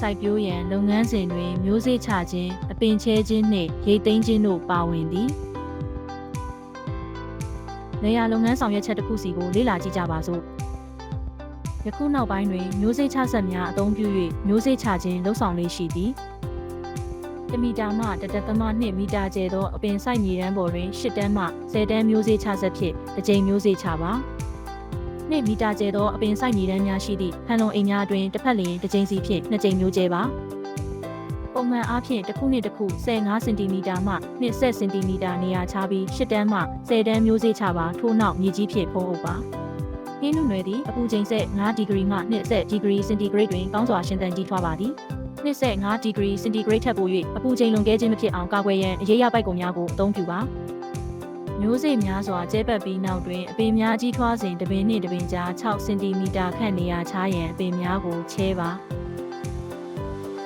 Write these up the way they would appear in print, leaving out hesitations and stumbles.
စိုက်ပျိုးရန်လုပ်ငန်းစဉ်တွင်မျိုးစေ့ချခြင်းအပင်ချဲခြင်းနှင့်ရိတ်သိမ်းခြင်းတို့ပါဝင်သည်နေရာလုပ်ငန်းဆောင်ရွက်ချက်တစ်ခုစီကိုလေ့လာကြည့်ကြပါစို့ယခုနောက်ပိုင်းတွင်မျိုးစေ့ချဆက်များအသုံးပြု၍မျိုးစေ့ချခြင်းလှုပ်ဆောင်လေးရှိသည်1 မီတာမှ1.2 မီတာကျယ်သောအပင်စိုက်မြေတန်းပေါ်တွင်10 တန်းမှ10 တန်းမျိုးစေ့ချဆက်ဖြင့်တစ်ကြိမ်မျိုးစေ့ချပါ2 မီတာကျယ်သောအပင်စိုက်မြေတန်းများရှိသည့်ဖန်လုံအိမ်များတွင်တစ်ဖက်လျင်တစ်ကြိမ်စီဖြင့်2 ကြိမ်မျိုးကျဲပါပုံမှန်အားဖြင့်တစ်ခုနှင့်တစ်ခု15 စင်တီမီတာမှ20 စင်တီမီတာနေရာခြားပြီး10 တန်းမှ10 တန်းမျိုးစေ့ချပါထို့နောက်မြေကြီးဖြင့်ဖုံးအုပ်ပါဟင်းနုနယ်သည်အပူချိန်ဆက်5 ဒီဂရီမှ20 ဒီဂရီစင်တီဂရိတ်တွင်ကောင်းစွာရှင်သန်ကြီးထွားပါသည်25 ဒီဂရီစင်တီဂရိတ်ထက်ပို၍အပူချိန်လွန်ကဲခြင်းမဖြစ်အောင်ကာကွယ်ရန်အရေးရပိုက်ကုန်များကိုအသုံးပြုပါမျိုးစေ့များစွာကျဲပတ်ပြီးနောက်တွင်အပင်များကြီးထွားစဉ်တစ်ပင်နှင့်တစ်ပင်ကြား6 စင်တီမီတာခန့်နေရာခြားရန်အပင်များကိုချဲပါ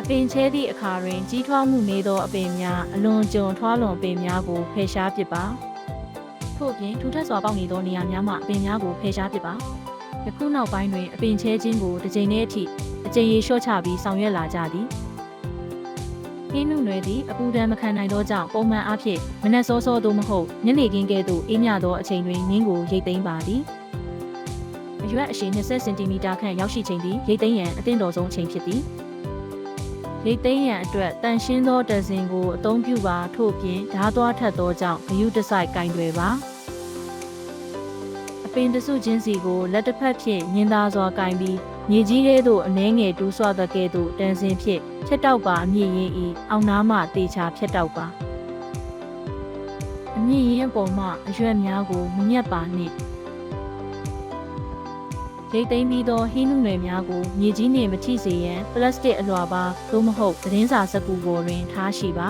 အပင်ချဲသည့်အခါတွင်ကြီးထွားမှုနည်းသောအပင်များအလွန်ကျွံထွားလွန်အပင်များကိုဖယ်ရှားပစ်ပါထို့ပြင်ထူထပ်စွာပေါက်နေသောနေရာများမှအပင်များကိုဖယ်ရှားပစ်ပါယခုနောက်ပိုင်းတွင်အပင်ချဲခြင်းကိုတစ်ကြိမ်နဲ့အထိအကြိမ်ရေလျှော့ချပြီးဆောင်ရွက်လာကြသည်ဟင်းနုနယ်သည်အပူဒဏ်မခံနိုင်သောကြောင့်ပုံမှန်အားဖြင့်မနက်စောစောသို့မဟုတ်ညနေခင်းကဲ့သို့အေးမြသောအချိန်တွင်ငင်းကိုရိတ်သိမ်းပါသည်အရွက်အရှည်20 စင်တီမီတာခန့်ရောက်ရှိချိန်သည်ရိတ်သိမ်းရန်အသင့်တော်ဆုံးအချိန်ဖြစ်သည်ရိတ်သိမ်းရန်အတွက်တန်ရှင်းသောတံစင်ကိုအသုံးပြုပါထို့ပြင်ဓားသွားထက်သောကြောင့်ဂရုတစိုက်ကင်တွယ်ပါအပင်တစုချင်းစီကိုလက်တစ်ဖက်ဖြင့်ညင်သာစွာကင်ပြီးမြေကြီးထဲသို့အနှဲငယ်တူးဆွသကဲ့သို့တန်စင်ဖြင့်ဖြတ်တောက်ပါအမြင့်ရင်းဤအောင်နားမှတေချာဖြတ်တောက်ပါအမြင့်ရင်းအပေါ်မှအရွက်များကိုမညက်ပါနှင့်ရိတ်သိမ်းပြီးသောဟင်းနုနယ်များကိုမြေကြီးနှင့်မထိစေရန်ပလတ်စတစ်အလွှာပါသို့မဟုတ်သတင်းစာစကူပေါ်တွင်ထားရှိပါ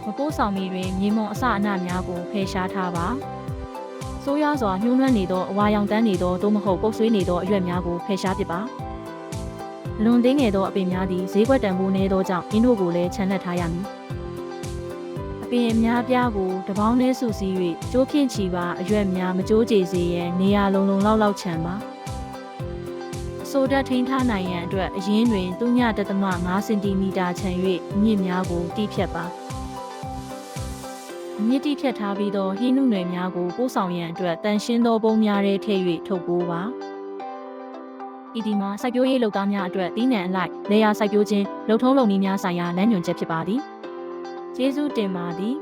မပိုးဆောင်မီတွင်မြေမွန်အစအနများကိုဖယ်ရှားထားပါဆိုးရွားစွာညှိုးနှွမ်းနေသောအဝါရောင်တန်းနေသောသို့မဟုတ်ပုတ်ဆွေးနေသောအရွက်များကိုဖယ်ရှားပစ်ပါလွန်သေးငယ်သောအပင်များသည်ဈေးကွက်တန်ဖိုးနည်းသောကြောင့်ရင်းတို့ကိုလည်းချန်လှပ်ထားရမည်အပင်အများပြားကိုတပေါင်းထဲစုစည်း၍ကျိုးဖြင့်ချီပါအရွက်များမကျိုးကျေစေရန်နေရာလုံလောက်ချန်ပါအဆိုဓာတ်ထိန်းထားနိုင်ရန်အတွက်အရင်းတွင်3.5 စင်တီမီတာချန်၍အမြင့်များကိုတီးဖြတ်ပါအမြင့်တီးဖြတ်ထားပြီးသောဟင်းနုနယ်များကိုပို့ဆောင်ရန်အတွက်တန်ရှင်းသောပုံးများထဲထည့်၍ထုတ်ပိုးပါဤဒီမှာစိုက်ပျိုးရေးလုပ်သားများအတွက်တီးနှံအလိုက်လေယာစိုက်ပျိုးခြင်းလုပ်ထုံးလုပ်နည်းများဆိုင်ရာလမ်းညွှန်ချက်ဖြစ်ပါသည်ကျေးဇူးတင်ပါသည်